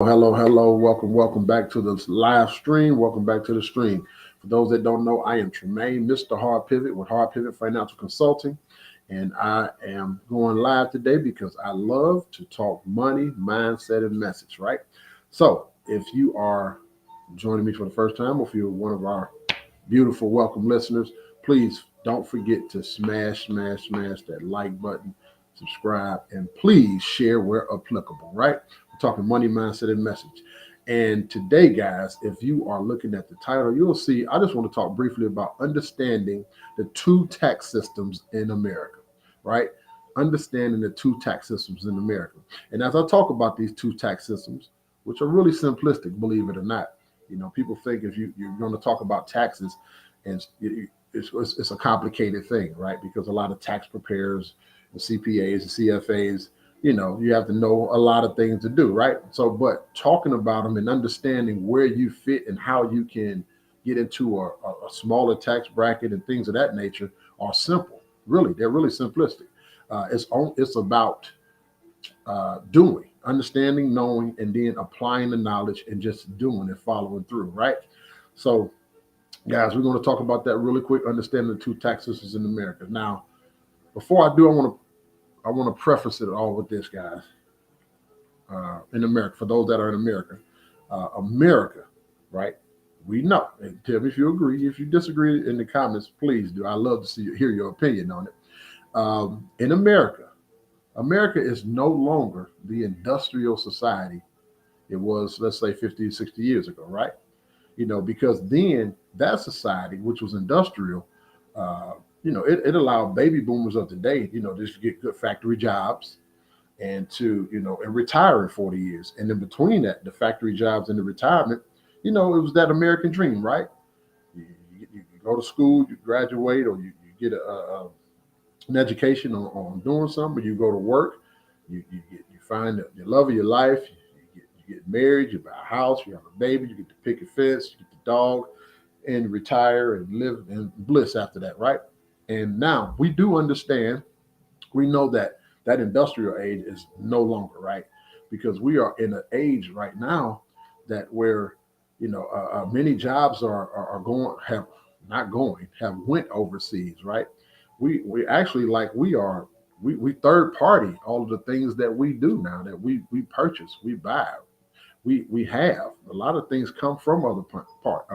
Hello. Welcome back to this live stream. Welcome back to the stream. For those that don't know, I am Tremaine, Mr. Hard Pivot with Hard Pivot Financial Consulting. And I am going live today because I love to talk money, mindset, and message, right? So if you are joining me for the first time, or if you're one of our beautiful, welcome listeners, please don't forget to smash that like button, subscribe, and please share where applicable, right? We're talking money, mindset, and message. And today, guys, if you are looking at the title, you'll see I just want to talk briefly about understanding the two tax systems in America, right? Understanding the two tax systems in America. And as I talk about these two tax systems, which are really simplistic, believe it or not, people think if you're going to talk about taxes, and it's a complicated thing, right? Because a lot of tax preparers, the CPAs, the CFAs, you have to know a lot of things to do, right? So, but talking about them and understanding where you fit and how you can get into a smaller tax bracket and things of that nature are simple. Really, they're really simplistic. It's about doing, understanding, knowing, and then applying the knowledge and just doing and following through, right? So, guys, we're going to talk about that really quick. Understanding the two tax systems in America. Now, before I do, I want to preface it all with this, guys. In America, for those that are in America, America, right? We know. And tell me if you agree. If you disagree in the comments, please do. I love to hear your opinion on it. In America, America is no longer the industrial society it was, let's say, 50, 60 years ago, right? Because then that society, which was industrial, it allowed baby boomers of today, just to get good factory jobs and and retire in 40 years. And in between that, the factory jobs and the retirement, it was that American dream, right? You go to school, you graduate, or you get an education on doing something, you go to work, you find the love of your life, you get married, you buy a house, you have a baby, you get the picket fence, you get the dog, and retire and live in bliss after that, right? And now we do understand, we know that that industrial age is no longer, right? Because we are in an age right now that where many jobs are going, have not going, have went overseas, right? We actually, like, we third party all of the things that we do now, that we purchase, we buy, we have a lot of things come from other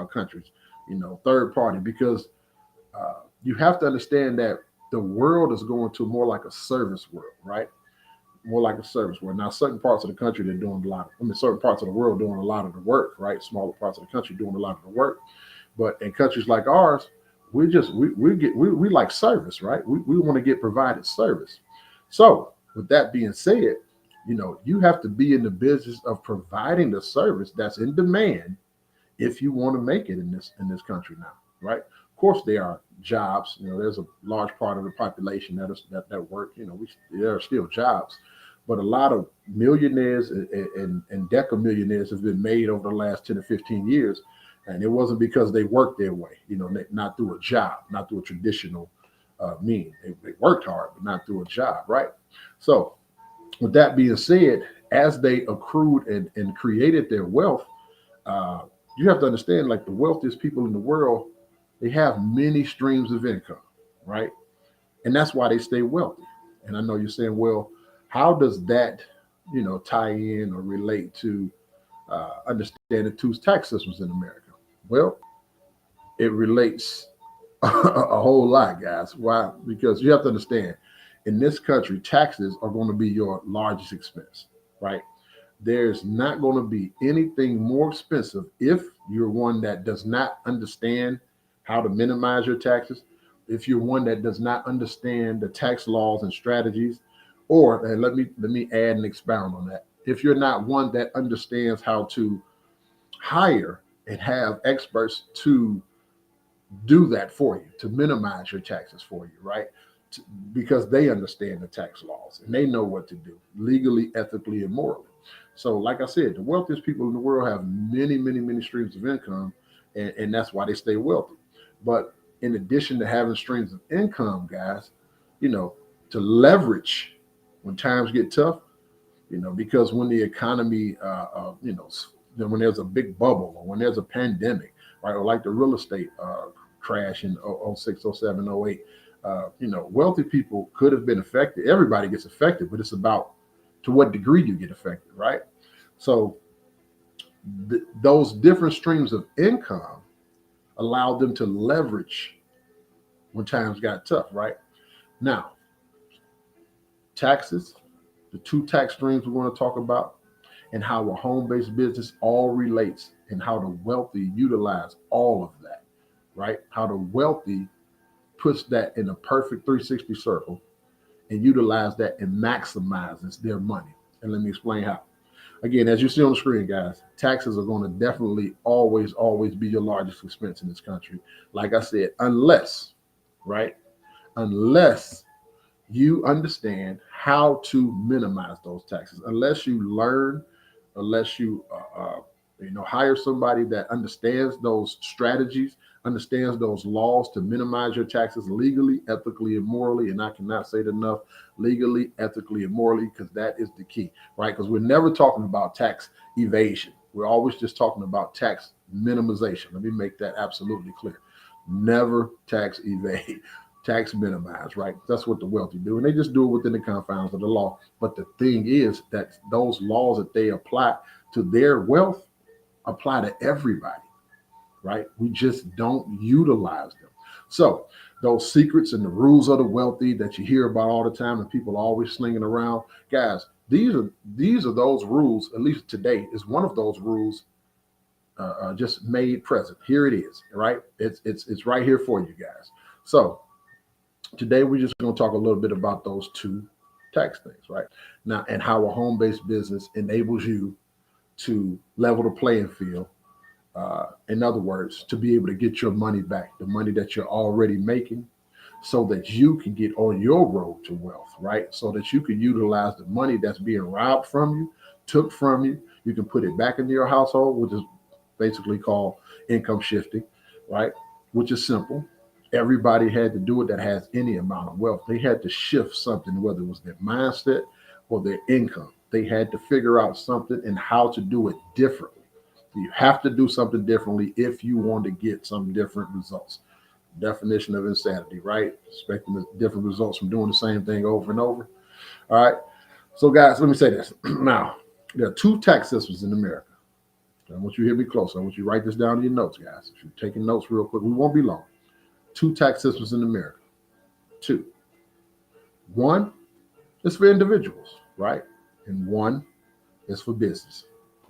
countries, third party, because you have to understand that the world is going to more like a service world, right? More like a service world. Now, certain parts of the country they're doing a lot. Certain parts of the world doing a lot of the work, right? Smaller parts of the country doing a lot of the work, but in countries like ours, we like service, right? We want to get provided service. So, with that being said, you have to be in the business of providing the service that's in demand if you want to make it in this country now, right? Of course, there are jobs. There's a large part of the population that work. There are still jobs, but a lot of millionaires and decamillionaires have been made over the last 10 or 15 years, and it wasn't because they worked their way. Not through a job, not through a traditional mean. They worked hard, but not through a job, right? So, with that being said, as they accrued and created their wealth, uh, you have to understand, like, the wealthiest people in the world, they have many streams of income, right? And that's why they stay wealthy. And I know you're saying, well, how does that, tie in or relate to understanding two tax systems in America? Well, it relates a whole lot, guys. Why? Because you have to understand, in this country, taxes are going to be your largest expense, right? There's not going to be anything more expensive if you're one that does not understand how to minimize your taxes, if you're one that does not understand the tax laws and strategies, or, and let me add and expound on that. If you're not one that understands how to hire and have experts to do that for you, to minimize your taxes for you, right? Because they understand the tax laws and they know what to do legally, ethically, and morally. So, like I said, the wealthiest people in the world have many streams of income, and that's why they stay wealthy. But in addition to having streams of income, guys, you know, to leverage when times get tough, because when the economy, when there's a big bubble or when there's a pandemic, right, or like the real estate crash in '06, '07, '08, wealthy people could have been affected. Everybody gets affected, but it's about to what degree you get affected, right? So those different streams of income allowed them to leverage when times got tough, right? Now, taxes, the two tax streams we're going to talk about, and how a home-based business all relates, and how the wealthy utilize all of that, right? How the wealthy puts that in a perfect 360 circle and utilize that and maximizes their money. And let me explain how. Again, as you see on the screen, guys, taxes are going to definitely always be your largest expense in this country. Like I said, unless, right? Unless you understand how to minimize those taxes, unless you learn, unless you hire somebody that understands those strategies, understands those laws to minimize your taxes legally, ethically, and morally. And I cannot say it enough: legally, ethically, and morally, because that is the key, right? Because we're never talking about tax evasion. We're always just talking about tax minimization. Let me make that absolutely clear. Never tax evade. Tax minimize, right? That's what the wealthy do. And they just do it within the confines of the law. But the thing is that those laws that they apply to their wealth apply to everybody, right? We just don't utilize them. So those secrets and the rules of the wealthy that you hear about all the time and people are always slinging around, guys, these are those rules. At least today is one of those rules just made present. Here it is, right? It's right here for you guys. So today, we're just going to talk a little bit about those two tax things, right? Now, and how a home-based business enables you to level the playing field. In other words, to be able to get your money back, the money that you're already making, so that you can get on your road to wealth, right? So that you can utilize the money that's being robbed from you, took from you. You can put it back into your household, which is basically called income shifting, right? Which is simple. Everybody had to do it that has any amount of wealth. They had to shift something, whether it was their mindset or their income. They had to figure out something and how to do it differently. You have to do something differently if you want to get some different results. Definition of insanity, right? Expecting the different results from doing the same thing over and over. All right. So, guys, let me say this. Now, there are two tax systems in America. I want you to hear me close. I want you to write this down in your notes, guys. If you're taking notes real quick, we won't be long. Two tax systems in America. Two. One is for individuals, right? And one is for business.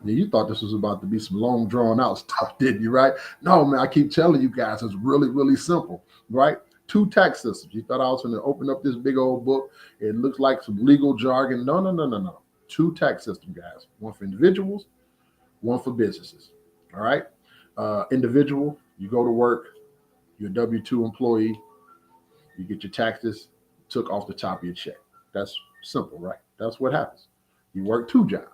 Yeah, you thought this was about to be some long drawn out stuff, didn't you, right? No, man, I keep telling you guys, it's really, really simple, right? Two tax systems. You thought I was going to open up this big old book. It looks like some legal jargon. No. Two tax systems, guys. One for individuals, one for businesses. All right. Individual, you go to work, you're a W-2 employee, you get your taxes took off the top of your check. That's simple, right? That's what happens. You work two jobs.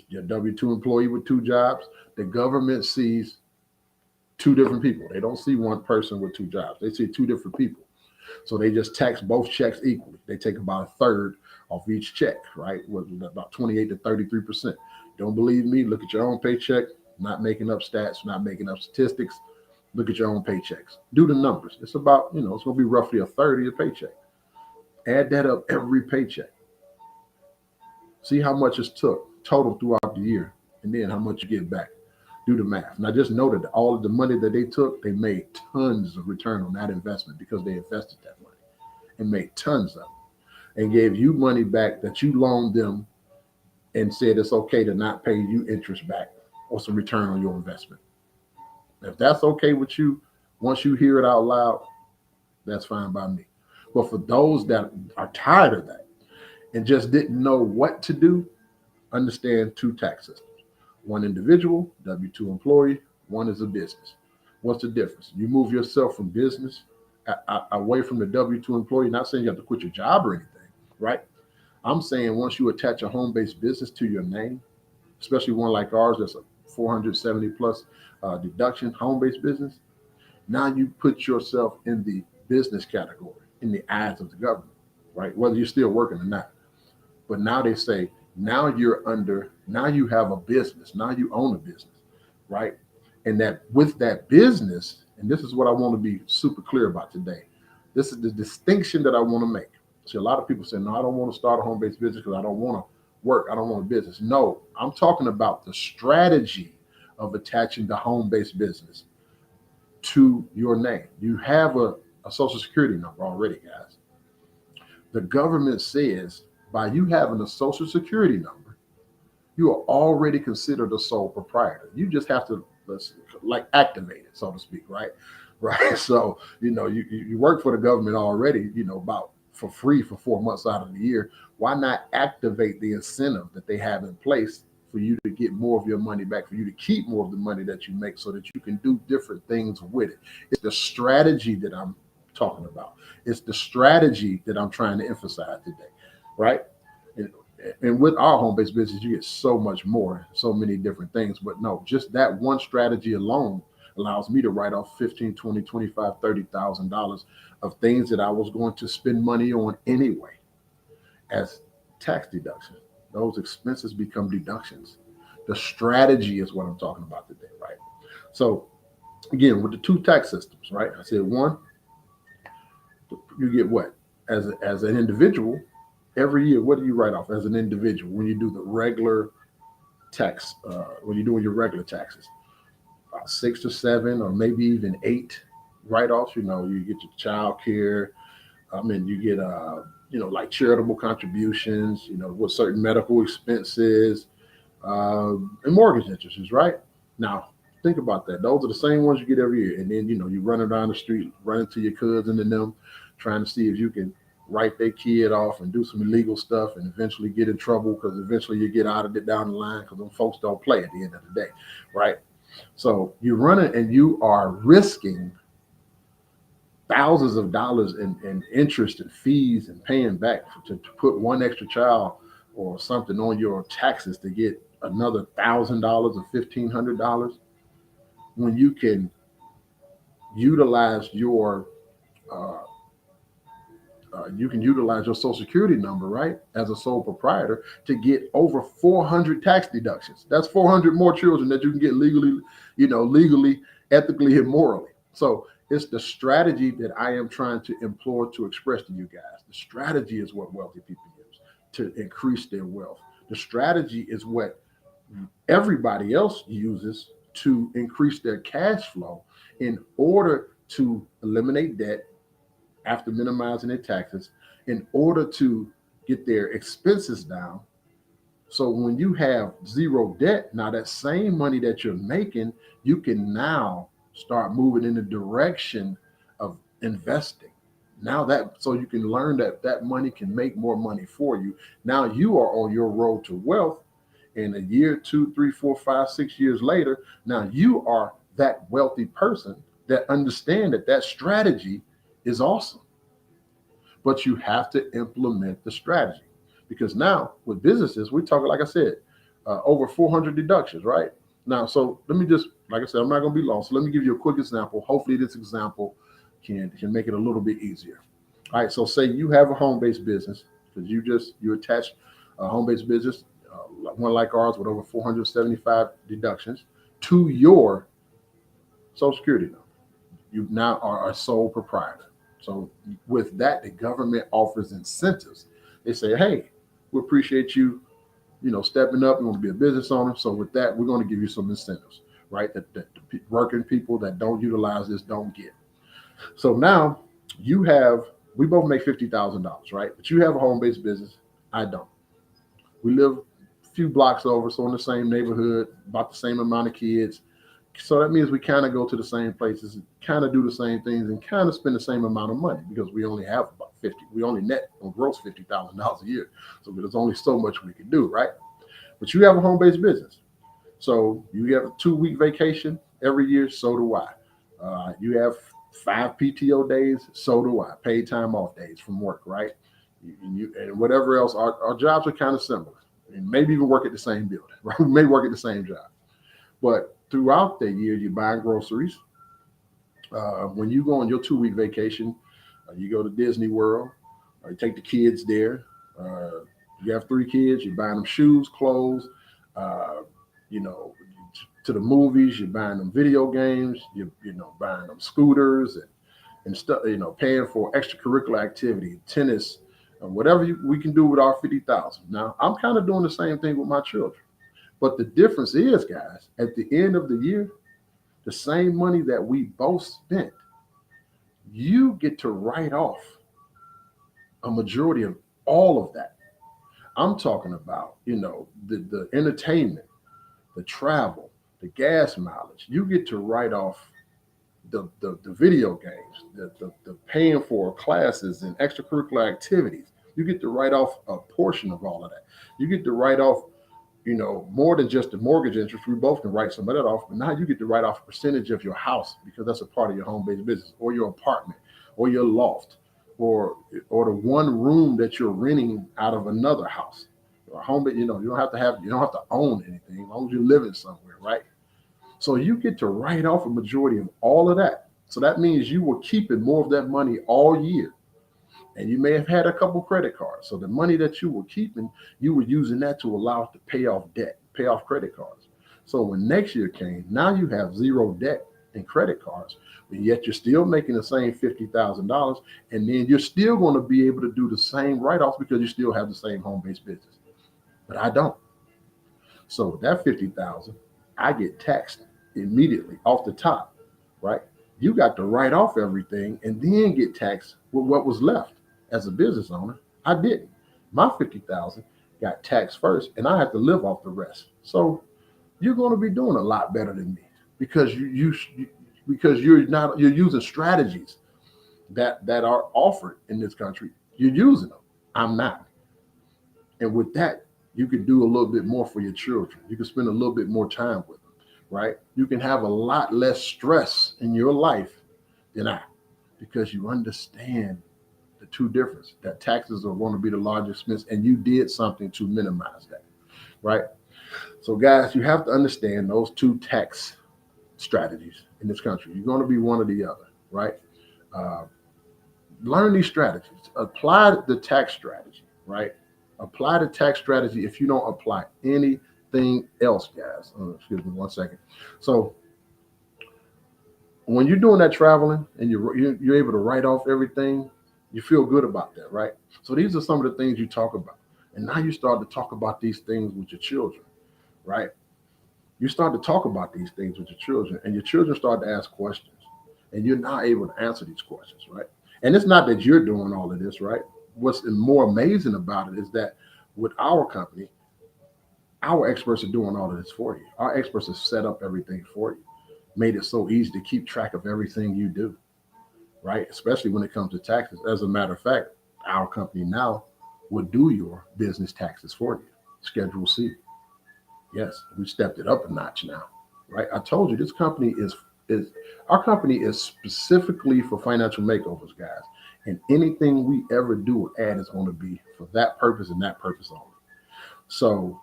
You're a W-2 employee with two jobs. The government sees two different people. They don't see one person with two jobs. They see two different people. So they just tax both checks equally. They take about a third off each check, right? With about 28 to 33%. Don't believe me? Look at your own paycheck. Not making up stats, not making up statistics. Look at your own paychecks. Do the numbers. It's about, it's going to be roughly a third of your paycheck. Add that up every paycheck. See how much it's took total throughout the year, and then how much you get back. Do the math. Now, just know that all of the money that they took, they made tons of return on that investment because they invested that money and made tons of it and gave you money back that you loaned them and said it's okay to not pay you interest back or some return on your investment. If that's okay with you, once you hear it out loud, that's fine by me. But for those that are tired of that and just didn't know what to do, understand two tax systems. One individual, W-2 employee, one is a business. What's the difference? You move yourself from business away from the W-2 employee, not saying you have to quit your job or anything, right? I'm saying once you attach a home-based business to your name, especially one like ours that's a 470 plus deduction home-based business, now you put yourself in the business category in the eyes of the government, right? Whether you're still working or not. But now they say Now now you have a business. Now you own a business, right? And that with that business, and this is what I want to be super clear about today. This is the distinction that I want to make. See, a lot of people say, no, I don't want to start a home-based business because I don't want to work. I don't want a business. No, I'm talking about the strategy of attaching the home-based business to your name. You have a social security number already, guys. The government says by you having a social security number, you are already considered a sole proprietor. You just have to like activate it, so to speak, right? Right. So, you work for the government already, about for free for 4 months out of the year. Why not activate the incentive that they have in place for you to get more of your money back, for you to keep more of the money that you make so that you can do different things with it? It's the strategy that I'm talking about. It's the strategy that I'm trying to emphasize today, right? And, and with our home-based business, you get so much more, so many different things. But no, just that one strategy alone allows me to write off 15, 20, 25, $30,000 of things that I was going to spend money on anyway as tax deduction. Those expenses become deductions. The strategy is what I'm talking about today, right? So again, with the two tax systems, right? I said one, you get what? As an individual, every year, what do you write off as an individual when you do the regular tax, when you're doing your regular taxes? About 6 to 7 or maybe even 8 write-offs. You get your child care. You get like charitable contributions, with certain medical expenses, and mortgage interests, right? Now, think about that. Those are the same ones you get every year. And then, you running down the street, running to your cousin and them, trying to see if you can write their kid off and do some illegal stuff and eventually get in trouble because eventually you get out of it down the line because them folks don't play at the end of the day, right? So you're running and you are risking thousands of dollars in interest and fees and paying back to put one extra child or something on your taxes to get another $1,000 or $1,500 when you can utilize your uh, social security number, right, as a sole proprietor to get over 400 tax deductions. That's 400 more children that you can get legally, ethically, and morally. So it's the strategy that I am trying to implore to express to you guys. The strategy is what wealthy people use to increase their wealth. The strategy is what everybody else uses to increase their cash flow in order to eliminate debt after minimizing their taxes, in order to get their expenses down. So when you have zero debt, now that same money that you're making, you can now start moving in the direction of investing. Now that so you can learn that money can make more money for you. Now you are on your road to wealth. And a year, 2, 3, 4, 5, 6 years later, now you are that wealthy person that understand that strategy is awesome. But you have to implement the strategy because now with businesses, we talk, like I said, over 400 deductions, right? Now, so let me just, like I said, I'm not going to be long. So let me give you a quick example. Hopefully this example can make it a little bit easier. All right. So say you have a home-based business because you attach a home-based business, one like ours with over 475 deductions to your social security number. You now are a sole proprietor. So with that, the government offers incentives. They say, hey, we appreciate you, stepping up. You want to be a business owner. So with that, we're going to give you some incentives, right? That the working people that don't utilize this don't get. So now we both make $50,000, right? But you have a home-based business. I don't. We live a few blocks over, so in the same neighborhood, about the same amount of kids. So that means we kind of go to the same places, kind of do the same things, and kind of spend the same amount of money because we only have about 50. We only net on gross $50,000 a year. So there's only so much we can do, right? But you have a home-based business. So you have a 2-week vacation every year. So do I. You have 5 PTO days. So do I. Paid time off days from work, right? And whatever else. Our jobs are kind of similar. And maybe even work at the same building, right? We may work at the same job. But throughout the year, you buy groceries. When you go on your 2-week vacation, you go to Disney World, or you take the kids there. You have 3 kids, you're buying them shoes, clothes, uh, you know, to the movies, you're buying them video games, buying them scooters and stuff, paying for extracurricular activity, tennis, whatever we can do with our 50,000. Now, I'm kind of doing the same thing with my children. But the difference is, guys, at the end of the year, the same money that we both spent, you get to write off a majority of all of that. I'm talking about, the entertainment, the travel, the gas mileage. You get to write off the video games, the paying for classes and extracurricular activities. You get to write off a portion of all of that. You get to write off, more than just the mortgage interest. We both can write some of that off, but now you get to write off a percentage of your house because that's a part of your home-based business, or your apartment, or your loft, or the one room that you're renting out of another house. Or home, you don't have to own anything as long as you're living somewhere, right? So you get to write off a majority of all of that. So that means you were keeping more of that money all year. And you may have had a couple credit cards. So the money that you were keeping, you were using that to allow to pay off debt, pay off credit cards. So when next year came, now you have zero debt and credit cards, but yet you're still making the same $50,000. And then you're still going to be able to do the same write-offs because you still have the same home-based business. But I don't. So that 50,000, I get taxed immediately off the top, right? You got to write off everything and then get taxed with what was left. As a business owner, I didn't. My 50,000 got taxed first, and I had to live off the rest. So you're going to be doing a lot better than me because you're using strategies that are offered in this country. You're using them. I'm not. And with that, you can do a little bit more for your children. You can spend a little bit more time with them, right? You can have a lot less stress in your life than I, because you understand the two difference, that taxes are going to be the largest expense, and you did something to minimize that, right? So guys, you have to understand those two tax strategies in this country. You're going to be one or the other, right? Uh, Learn these strategies. Apply the tax strategy, right? Apply the tax strategy if you don't apply anything else, guys. Excuse me one second. So when you're doing that traveling and you're able to write off everything, you feel good about that, right? So these are some of the things you talk about. And now you start to talk about these things with your children, right? You start to talk about these things with your children, and your children start to ask questions, and you're not able to answer these questions, right? And it's not that you're doing all of this, right? What's more amazing about it is that with our company, our experts are doing all of this for you. Our experts have set up everything for you, made it so easy to keep track of everything you do, right? Especially when it comes to taxes. As a matter of fact, our company now will do your business taxes for you. Schedule C. Yes, we stepped it up a notch now, right? I told you this company is our company is specifically for financial makeovers, guys. And anything we ever do or add is going to be for that purpose and that purpose only. So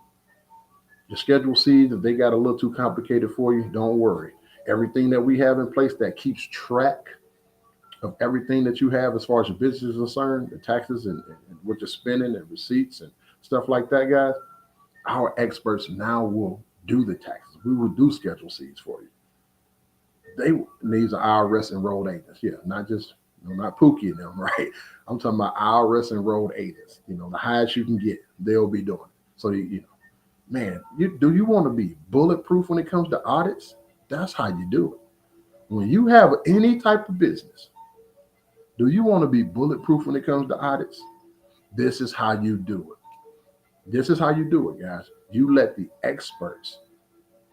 your Schedule C's, if they got a little too complicated for you, don't worry. Everything that we have in place that keeps track of everything that you have as far as your business is concerned, the taxes and what you're spending and receipts and stuff like that, guys, our experts now will do the taxes. We will do Schedule C's for you. These are IRS enrolled agents. Yeah, not just, not Pookie and them, right? I'm talking about IRS enrolled agents. The highest you can get, they'll be doing it. So, man, do you want to be bulletproof when it comes to audits? That's how you do it. When you have any type of business, do you want to be bulletproof when it comes to audits? This is how you do it. This is how you do it, guys. You let the experts,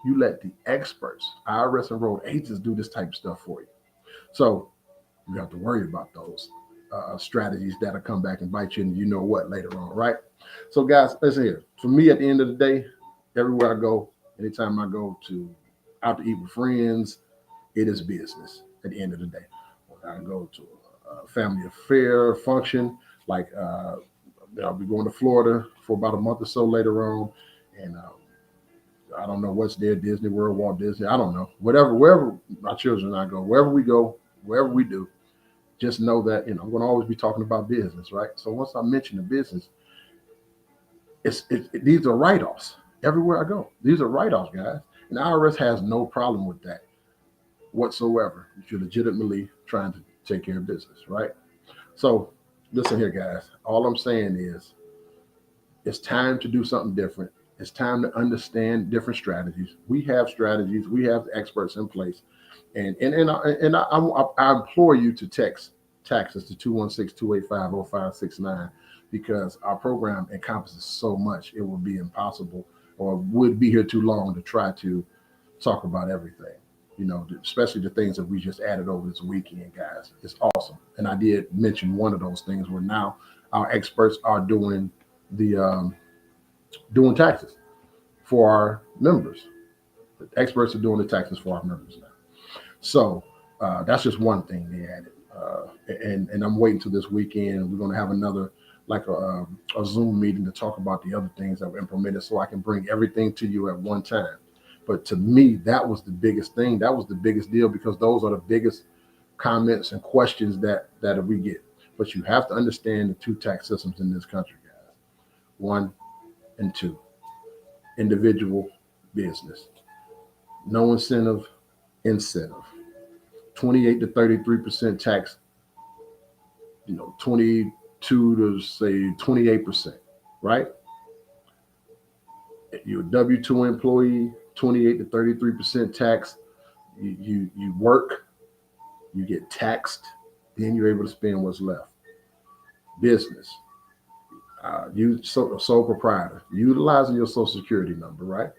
IRS enrolled agents, do this type of stuff for you. So you have to worry about those strategies that'll come back and bite you, and you know what later on, right? So guys, listen here. For me, at the end of the day, everywhere I go, anytime I go out to eat with friends, it is business. At the end of the day, when I go to a family affair function, like I'll be going to Florida for about a month or so later on, and I don't know what's there, Disney World, Walt Disney, I don't know. Wherever my children and I go, wherever we do, just know that, I'm going to always be talking about business, right? So once I mention the business, These are write-offs everywhere I go. These are write-offs, guys. And the IRS has no problem with that whatsoever if you're legitimately trying to take care of business, right? So listen here, guys. All I'm saying is it's time to do something different. It's time to understand different strategies. We have strategies. We have experts in place, and I implore you to text taxes to 216-285-0569 because our program encompasses so much. It would be impossible or would be here too long to try to talk about everything. Especially the things that we just added over this weekend, guys. It's awesome. And I did mention one of those things where now our experts are the doing taxes for our members. The experts are doing the taxes for our members now. So that's just one thing they added. And I'm waiting till this weekend. We're going to have another like a Zoom meeting to talk about the other things that were implemented so I can bring everything to you at one time. But to me, that was the biggest thing. That was the biggest deal because those are the biggest comments and questions that we get. But you have to understand the two tax systems in this country, guys. One and two. Individual business. No incentive. 28 to 33% tax, 22 to say 28%, right? You're a W-2 employee, 28 to 33% tax. You work, you get taxed, then you're able to spend what's left. Business, you sole proprietor, utilizing your social security number, right?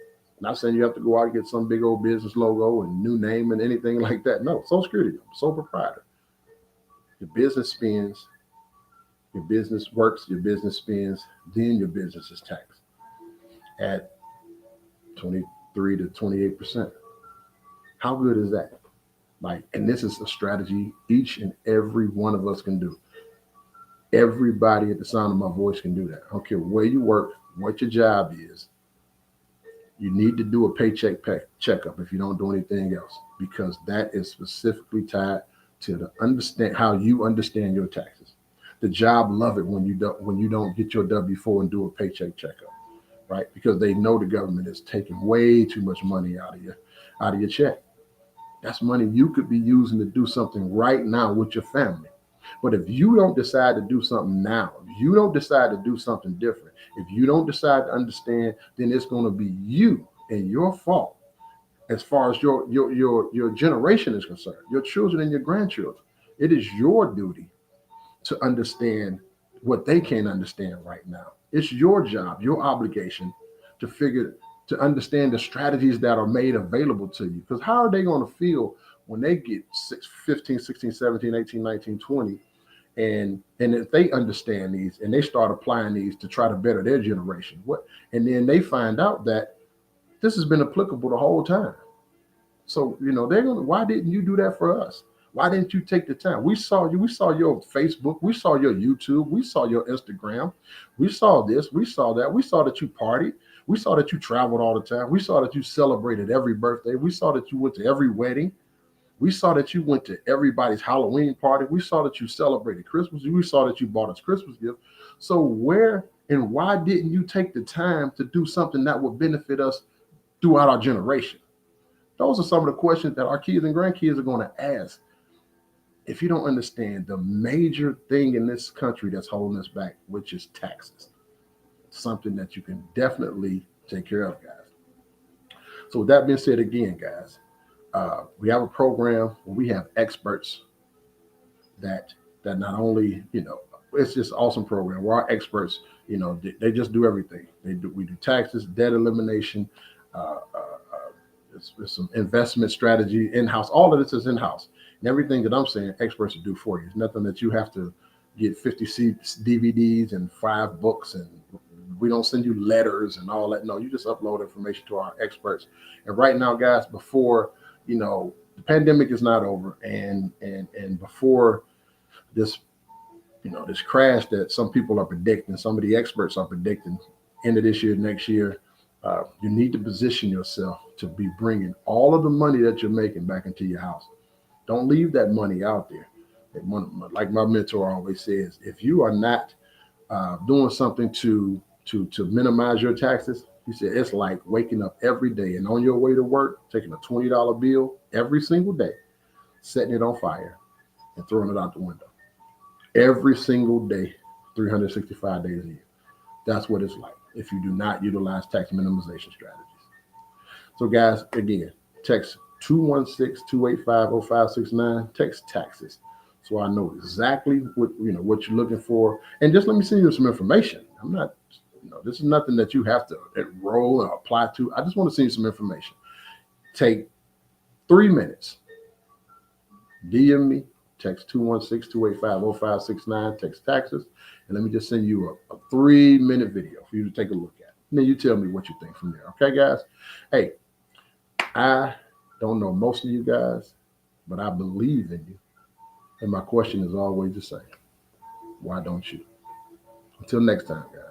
Not saying you have to go out and get some big old business logo and new name and anything like that. No, social security number, sole proprietor. Your business spends, your business works, your business spends, then your business is taxed at 23 to 28%. How good is that? And this is a strategy each and every one of us can do. Everybody at the sound of my voice can do that. I don't care where you work, what your job is. You need to do a paycheck checkup if you don't do anything else, because that is specifically tied to how you understand your taxes. The job love it when you don't get your W-4 and do a paycheck checkup, right? Because they know the government is taking way too much money out of your check. That's money you could be using to do something right now with your family. But if you don't decide to do something now, if you don't decide to do something different, if you don't decide to understand, then it's going to be you and your fault as far as your generation is concerned, your children and your grandchildren. It is your duty to understand what they can't understand right now. It's your job, your obligation to understand the strategies that are made available to you. Because how are they going to feel when they get 15, 16, 17, 18, 19, 20, and if they understand these and they start applying these to try to better their generation, and then they find out that this has been applicable the whole time. So they're gonna, why didn't you do that for us? Why didn't you take the time? We saw you. We saw your Facebook. We saw your YouTube. We saw your Instagram. We saw this. We saw that. We saw that you partied. We saw that you traveled all the time. We saw that you celebrated every birthday. We saw that you went to every wedding. We saw that you went to everybody's Halloween party. We saw that you celebrated Christmas. We saw that you bought us Christmas gifts. So where and why didn't you take the time to do something that would benefit us throughout our generation? Those are some of the questions that our kids and grandkids are going to ask. If you don't understand the major thing in this country that's holding us back, which is taxes, something that you can definitely take care of, guys. So with that being said, again, guys, we have a program where we have experts that not only, it's just an awesome program where our experts, they just do everything. We do taxes, debt elimination, there's some investment strategy in-house. All of this is in-house. And everything that I'm saying, experts will do for you. It's nothing that you have to get 50 DVDs and 5 books, and we don't send you letters and all that. No, you just upload information to our experts. And right now, guys, before, the pandemic is not over, and before this, this crash that some people are predicting, some of the experts are predicting, end of this year, next year, you need to position yourself to be bringing all of the money that you're making back into your house. Don't leave that money out there. Like my mentor always says, if you are not doing something to to minimize your taxes. He said it's like waking up every day and on your way to work, taking a $20 bill every single day, setting it on fire and throwing it out the window. Every single day, 365 days a year. That's what it's like if you do not utilize tax minimization strategies. So guys, again, text 216-285-0569, text taxes. So I know exactly what what you're looking for. And just let me send you some information. I'm not, this is nothing that you have to enroll or apply to. I just want to send you some information. Take 3 minutes. DM me, text 216-285-0569, text taxes, and let me just send you a 3-minute video for you to take a look at. And then you tell me what you think from there. Okay, guys? Hey, I don't know most of you guys, but I believe in you. And my question is always the same. Why don't you? Until next time, guys.